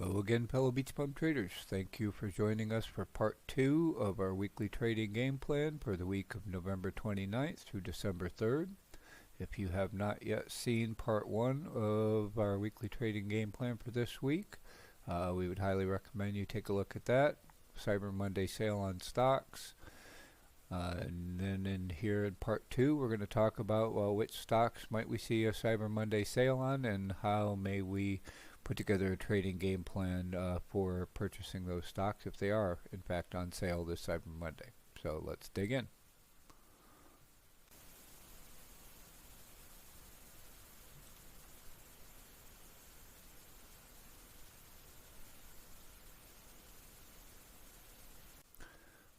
Hello again, fellow BeachBum traders. Thank you for joining us for part 2 of our weekly trading game plan for the week of November 29th through December 3rd. If you have not yet seen part 1 of our weekly trading game plan for this week, we would highly recommend you take a look at that. Cyber Monday sale on stocks. And then in here in part 2, we're going to talk about, well, which stocks might we see a Cyber Monday sale on, and how may we put together a trading game plan for purchasing those stocks if they are in fact on sale this Cyber Monday. So let's dig in.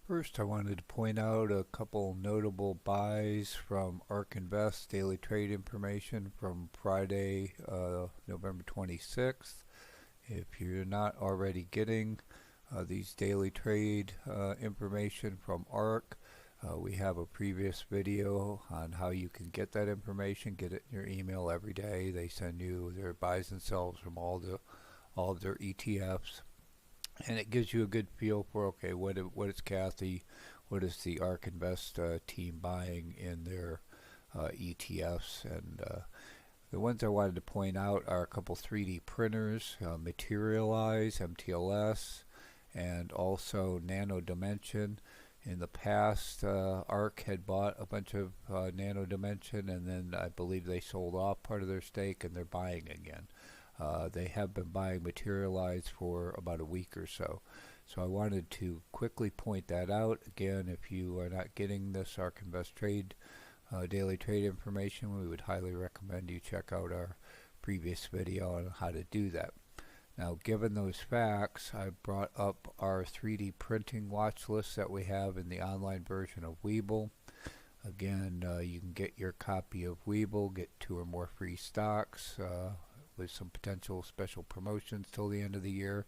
First, I wanted to point out a couple notable buys from ARK Invest daily trade information from Friday, November 26th. If you're not already getting these daily trade information from ARK, we have a previous video on how you can get that information, get it in your email every day. They send you their buys and sells from all of their ETFs. And it gives you a good feel for, okay, what is Kathy, what is the ARK Invest team buying in their ETFs. And the ones I wanted to point out are a couple 3D printers, Materialize, MTLS, and also Nano Dimension. In the past, ARK had bought a bunch of Nano Dimension, and then I believe they sold off part of their stake, and they're buying again. They have been buying Materialize for about a week or so. So I wanted to quickly point that out. Again, if you are not getting this ARK Invest trade daily trade information, we would highly recommend you check out our previous video on how to do that. Now, given those facts, I brought up our 3D printing watch list that we have in the online version of Webull. Again, you can get your copy of Webull, get 2 or more free stocks with some potential special promotions till the end of the year.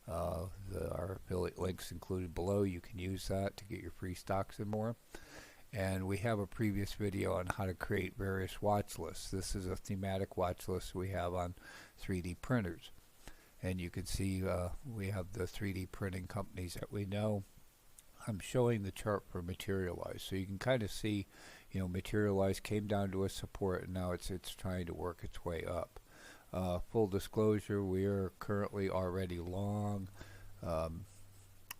Our affiliate links included below. You can use that to get your free stocks and more. And we have a previous video on how to create various watch lists. This is a thematic watch list we have on 3D printers. And you can see we have the 3D printing companies that we know. I'm showing the chart for Materialize, so you can kind of see, Materialize came down to a support, and now it's trying to work its way up. Full disclosure, we are currently already long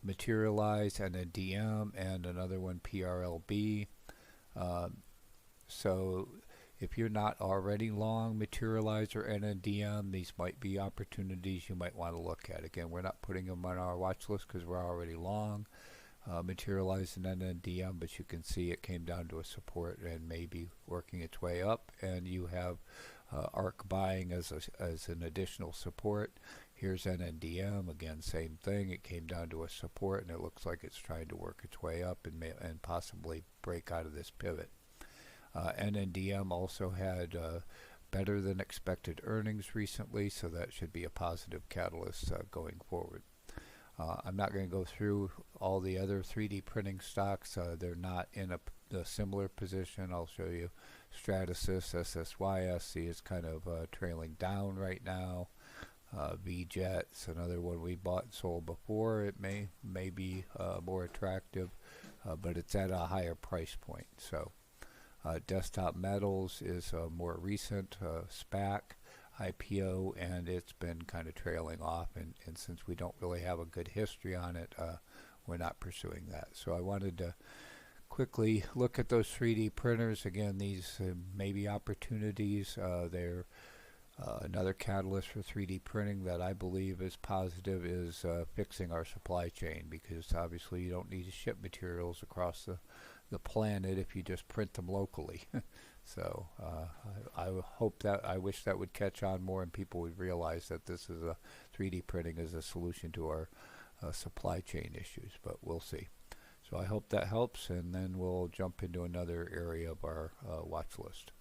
Materialize and a DM and another one PRLB. So if you're not already long Materialize or NNDM, these might be opportunities you might want to look at. Again, we're not putting them on our watch list because we're already long Materialize and NNDM, but you can see it came down to a support and maybe working its way up, and you have ARK buying as an additional support. Here's NNDM, again, same thing. It came down to a support, and it looks like it's trying to work its way up and possibly break out of this pivot. NNDM also had better than expected earnings recently, so that should be a positive catalyst going forward. I'm not going to go through all the other 3D printing stocks. They're not in a similar position. I'll show you Stratasys, SSY, SC is kind of trailing down right now. VJet's another one we bought and sold before. It may be more attractive, but it's at a higher price point. So Desktop Metals is a more recent SPAC IPO, and it's been kind of trailing off, and since we don't really have a good history on it, we're not pursuing that. So I wanted to quickly look at those 3D printers. Again, these may be opportunities. They're another catalyst for 3D printing that I believe is positive is fixing our supply chain, because obviously you don't need to ship materials across the planet if you just print them locally. So I wish that would catch on more and people would realize that this is 3D printing is a solution to our supply chain issues, but we'll see. So I hope that helps, and then we'll jump into another area of our watch list.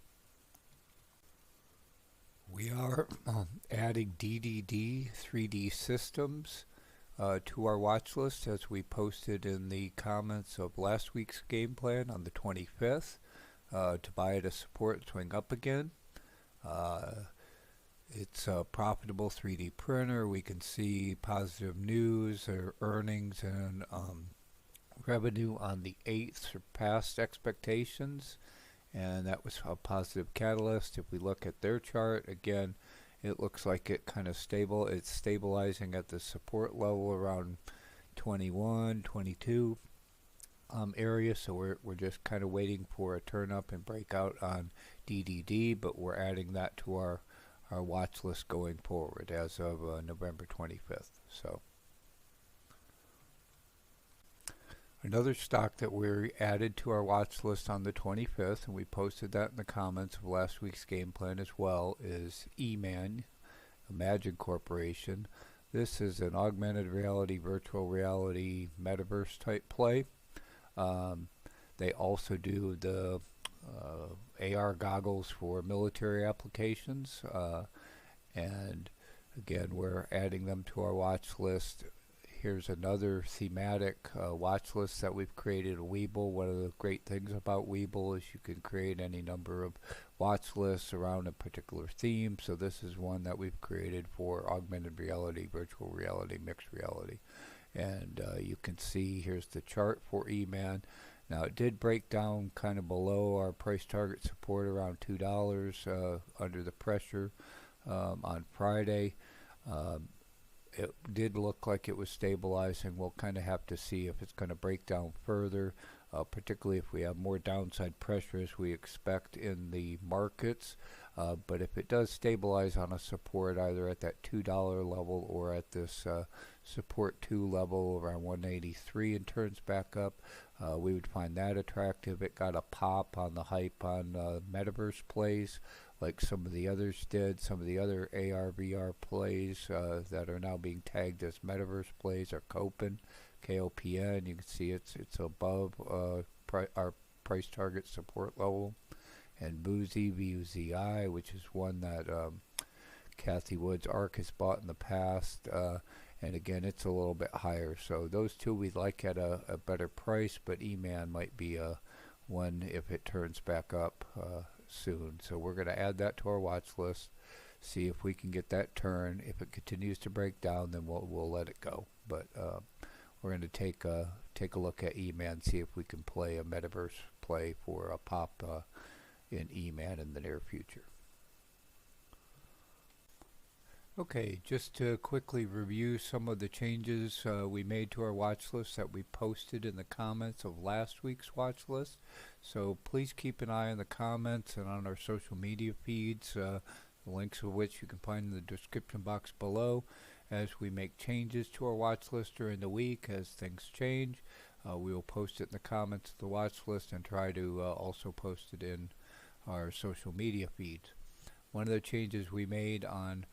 We are adding DDD 3D systems to our watch list, as we posted in the comments of last week's game plan on the 25th. To buy at a support, swing up again. It's a profitable 3D printer. We can see positive news or earnings and revenue on the 8th surpassed expectations, and that was a positive catalyst. If we look at their chart again, it looks like it's stabilizing at the support level around 21, 22 area, so we're just kind of waiting for a turn up and breakout on DDD, but we're adding that to our watch list going forward as of November 25th. So another stock that we added to our watch list on the 25th, and we posted that in the comments of last week's game plan as well, is EMAN, Imagine Corporation. This is an augmented reality, virtual reality, metaverse type play. They also do the AR goggles for military applications, and again, we're adding them to our watch list. Here's another thematic watch list that we've created, Webull. One of the great things about Webull is you can create any number of watch lists around a particular theme. So this is one that we've created for augmented reality, virtual reality, mixed reality. And you can see here's the chart for EMAN. Now it did break down kind of below our price target support around $2 under the pressure on Friday. It did look like it was stabilizing. We'll kind of have to see if it's going to break down further, particularly if we have more downside pressure as we expect in the markets. But if it does stabilize on a support either at that $2 level or at this support 2 level around 183 and turns back up, we would find that attractive. It got a pop on the hype on metaverse plays like some of the others did. Some of the other AR VR plays that are now being tagged as metaverse plays are KOPN. You can see it's above our price target support level. And VUZI, which is one that Kathy Wood's ARC has bought in the past, and again it's a little bit higher. So those two we'd like at a better price, but EMAN might be one if it turns back up soon. So we're going to add that to our watch list, see if we can get that turn. If it continues to break down, then we'll let it go. But we're going to take a look at EMAN, see if we can play a metaverse play for a pop in EMAN in the near future. Okay, just to quickly review some of the changes we made to our watch list that we posted in the comments of last week's watch list. So please keep an eye on the comments and on our social media feeds, the links of which you can find in the description box below, as we make changes to our watch list during the week as things change. We will post it in the comments of the watch list and try to also post it in our social media feeds. One of the changes we made on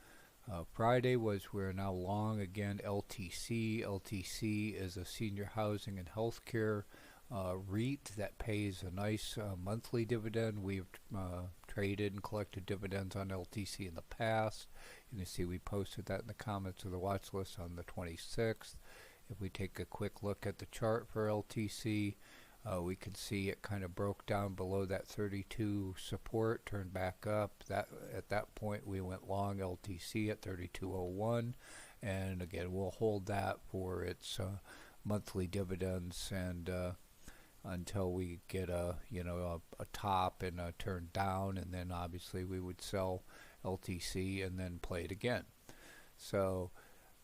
Friday was we're now long again LTC. LTC is a senior housing and healthcare REIT that pays a nice monthly dividend. We've traded and collected dividends on LTC in the past. You can see we posted that in the comments of the watch list on the 26th. If we take a quick look at the chart for LTC, we can see it kind of broke down below that 32 support, turned back up. At that point we went long LTC at 32.01, and again we'll hold that for its monthly dividends and until we get a top and a turn down, and then obviously we would sell LTC and then play it again. So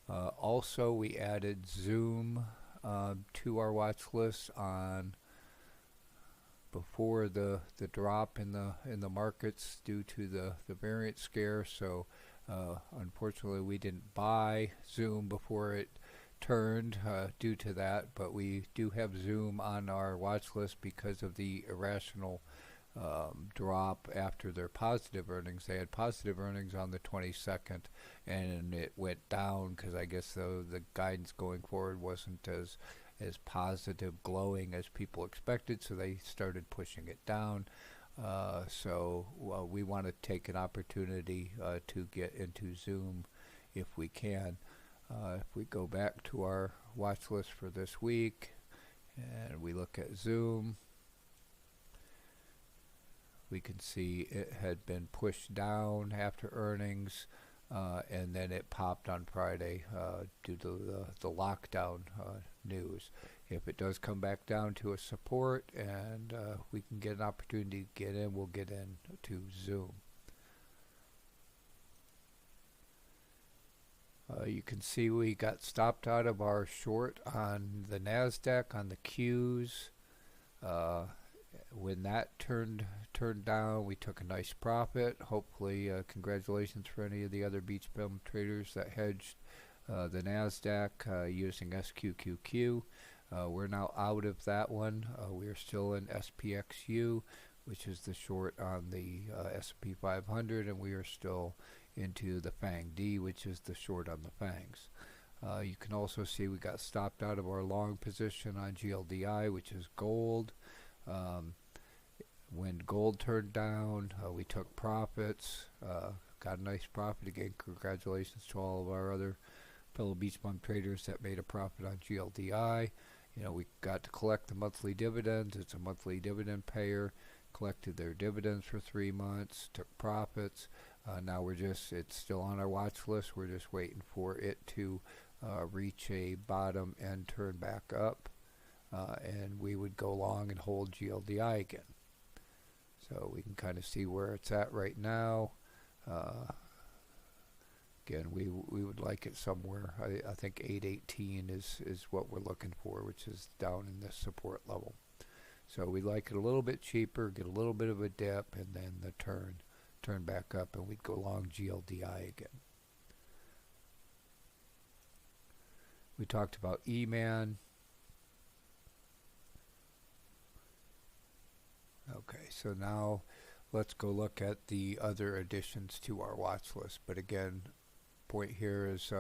also we added Zoom to our watch list on before the drop in the markets due to the variant scare. So unfortunately we didn't buy Zoom before it turned due to that, but we do have Zoom on our watch list because of the irrational drop after their positive earnings. They had positive earnings on the 22nd and it went down because I guess the guidance going forward wasn't as positive glowing as people expected, so they started pushing it down. So we want to take an opportunity to get into Zoom if we can. If we go back to our watch list for this week and we look at Zoom, we can see it had been pushed down after earnings, and then it popped on Friday due to the lockdown news. If it does come back down to a support and we can get an opportunity to get in, we'll get in to Zoom. You can see we got stopped out of our short on the NASDAQ on the Qs. When that turned down, we took a nice profit. Hopefully, congratulations for any of the other BeachBum traders that hedged the NASDAQ using SQQQ. We're now out of that one. We are still in SVXY, which is the short on the S&P 500, and we are still into the FANG-D, which is the short on the FANGs. You can also see we got stopped out of our long position on GLDI, which is gold. When gold turned down, we took profits, got a nice profit. Again, congratulations to all of our other fellow BeachBum traders that made a profit on GLDI. You know, we got to collect the monthly dividends. It's a monthly dividend payer. Collected their dividends for 3 months, took profits. Now it's still on our watch list. We're just waiting for it to reach a bottom and turn back up. And we would go long and hold GLDI again. So we can kind of see where it's at right now. Again, we would like it somewhere. I think 818 is what we're looking for, which is down in this support level. So we like it a little bit cheaper, get a little bit of a dip, and then the turn back up, and we'd go long GLDI again. We talked about EMAN. Okay, so now let's go look at the other additions to our watch list. But again, point here is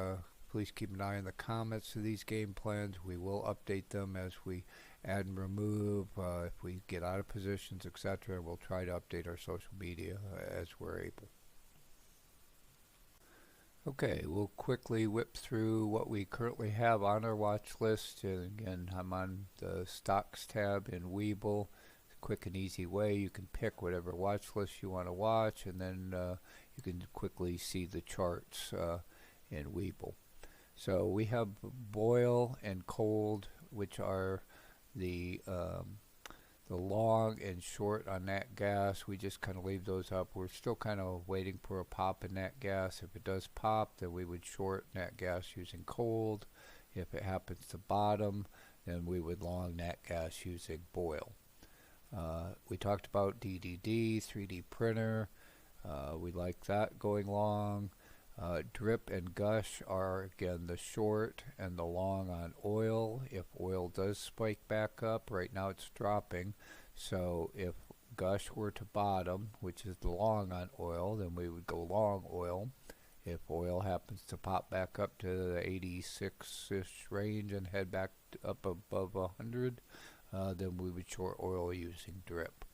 please keep an eye on the comments of these game plans. We will update them as we add and remove, if we get out of positions, etc. We'll try to update our social media as we're able. Okay, we'll quickly whip through what we currently have on our watch list. And again, I'm on the stocks tab in Webull. Quick and easy way. You can pick whatever watch list you want to watch, and then you can quickly see the charts in Webull. So we have boil and cold, which are the long and short on nat gas. We just kind of leave those up. We're still kind of waiting for a pop in nat gas. If it does pop, then we would short nat gas using cold. If it happens to bottom, then we would long nat gas using boil. We talked about DDD, 3D printer. We like that going long. Drip and gush are again the short and the long on oil. If oil does spike back up, right now it's dropping. So if gush were to bottom, which is the long on oil, then we would go long oil. If oil happens to pop back up to the 86-ish range and head back up above 100, then we would short oil using drip.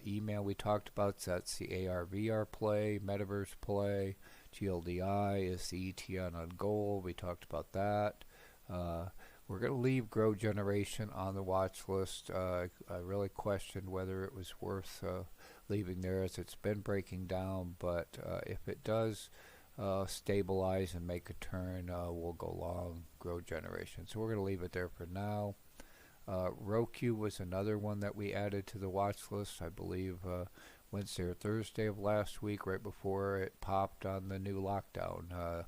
Email we talked about, so that's the ARVR play, Metaverse play. GLDI is the ETN on gold. We talked about that. We're going to leave Grow Generation on the watch list. I really questioned whether it was worth leaving there, as it's been breaking down, but if it does stabilize and make a turn, we'll go long Grow Generation. So we're going to leave it there for now. ROKU was another one that we added to the watch list, I believe Wednesday or Thursday of last week, right before it popped on the new lockdown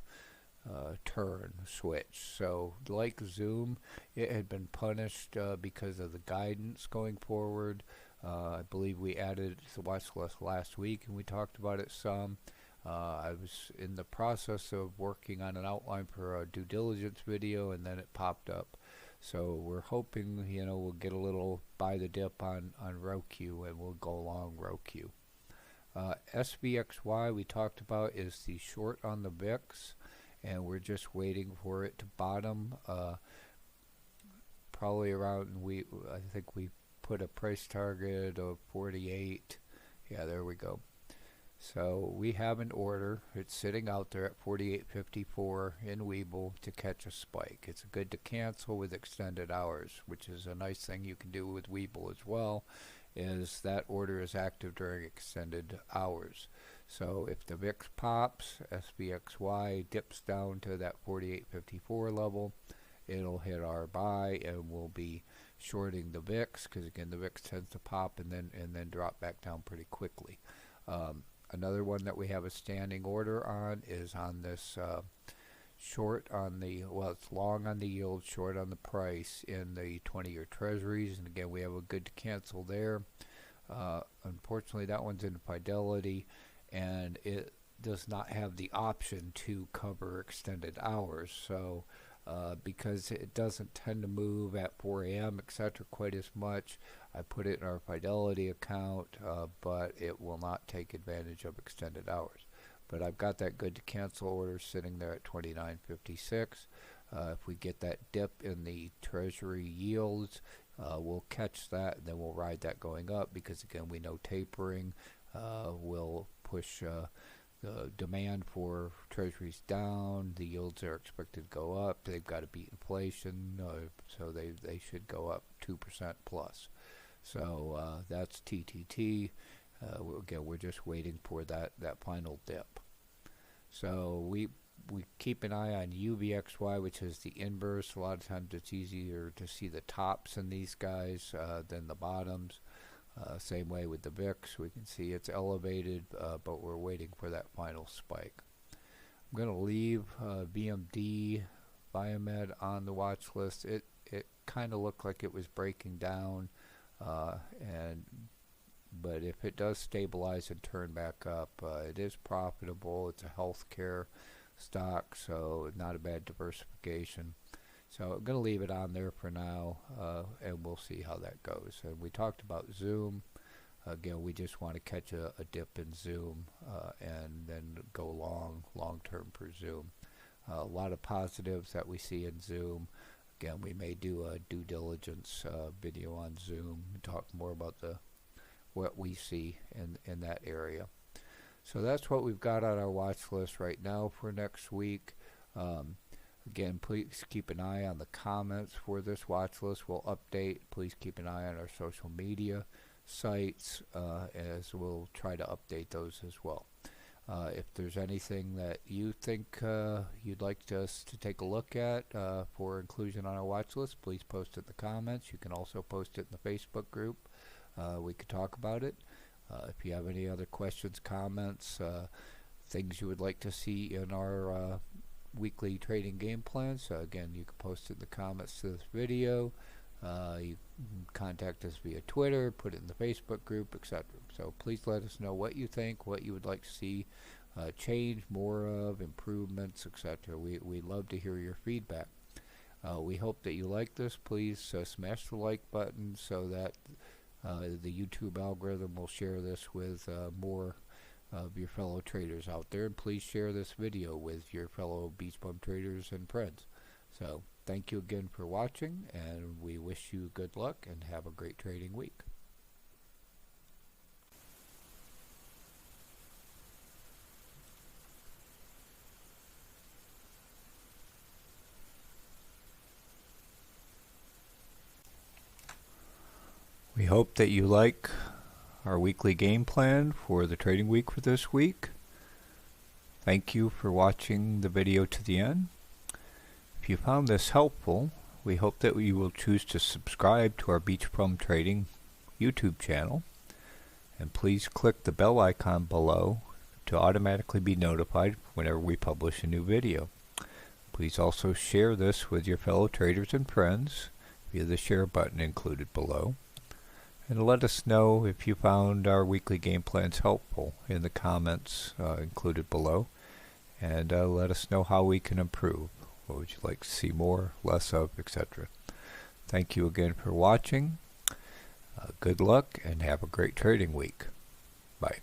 turn switch. So like Zoom, it had been punished because of the guidance going forward. I believe we added it to the watch list last week, and we talked about it some. I was in the process of working on an outline for a due diligence video, and then it popped up. So we're hoping, you know, we'll get a little buy the dip on ROKU, and we'll go along ROKU. SVXY we talked about is the short on the VIX, and we're just waiting for it to bottom. Probably around, I think we put a price target of 48. Yeah, there we go. So we have an order. It's sitting out there at 48.54 in Webull to catch a spike. It's good to cancel with extended hours, which is a nice thing you can do with Webull as well. is that order is active during extended hours. So if the VIX pops, SVXY dips down to that 48.54 level, it'll hit our buy, and we'll be shorting the VIX, because again the VIX tends to pop and then drop back down pretty quickly. Another one that we have a standing order on is on this short on the, well, it's long on the yield, short on the price in the 20-year treasuries, and again we have a good to cancel there. Unfortunately that one's in Fidelity, and it does not have the option to cover extended hours. So because it doesn't tend to move at 4 a.m. etc. quite as much, I put it in our Fidelity account, but it will not take advantage of extended hours. But I've got that good to cancel order sitting there at 29.56. If we get that dip in the treasury yields, we'll catch that, and then we'll ride that going up, because again we know tapering will push the demand for treasuries down. The yields are expected to go up. They've got to beat inflation, so they should go up 2% plus. So that's TTT. Again, we're just waiting for that final dip. So we keep an eye on UVXY, which is the inverse. A lot of times it's easier to see the tops in these guys than the bottoms. Same way with the VIX, we can see it's elevated, but we're waiting for that final spike. I'm going to leave VMD Biomed on the watch list. It kind of looked like it was breaking down, but if it does stabilize and turn back up, it is profitable. It's a healthcare stock, so not a bad diversification. So I'm going to leave it on there for now, and we'll see how that goes. And we talked about Zoom. Again, we just want to catch a dip in Zoom and then go long term for Zoom. A lot of positives that we see in Zoom. Again, we may do a due diligence video on Zoom and talk more about what we see in that area. So that's what we've got on our watch list right now for next week. Again, please keep an eye on the comments for this watch list. We'll update. Please keep an eye on our social media sites, as we'll try to update those as well. If there's anything that you think you'd like us to take a look at for inclusion on our watch list, please post it in the comments. You can also post it in the Facebook group. We could talk about it. If you have any other questions, comments, things you would like to see in our weekly trading game plans, again, you can post it in the comments to this video. You can contact us via Twitter, put it in the Facebook group, etc. So please let us know what you think, what you would like to see change more of, improvements, etc. We love to hear your feedback. We hope that you like this. Please smash the like button so that the YouTube algorithm will share this with more of your fellow traders out there, and please share this video with your fellow BeachBum traders and friends. So thank you again for watching, and we wish you good luck and have a great trading week. We hope that you like our weekly game plan for the trading week for this week. Thank you for watching the video to the end. If you found this helpful, we hope that you will choose to subscribe to our BeachBum Trading YouTube channel, and please click the bell icon below to automatically be notified whenever we publish a new video. Please also share this with your fellow traders and friends via the share button included below. And let us know if you found our weekly game plans helpful in the comments included below. And let us know how we can improve. What would you like to see more, less of, etc. Thank you again for watching. Good luck and have a great trading week. Bye.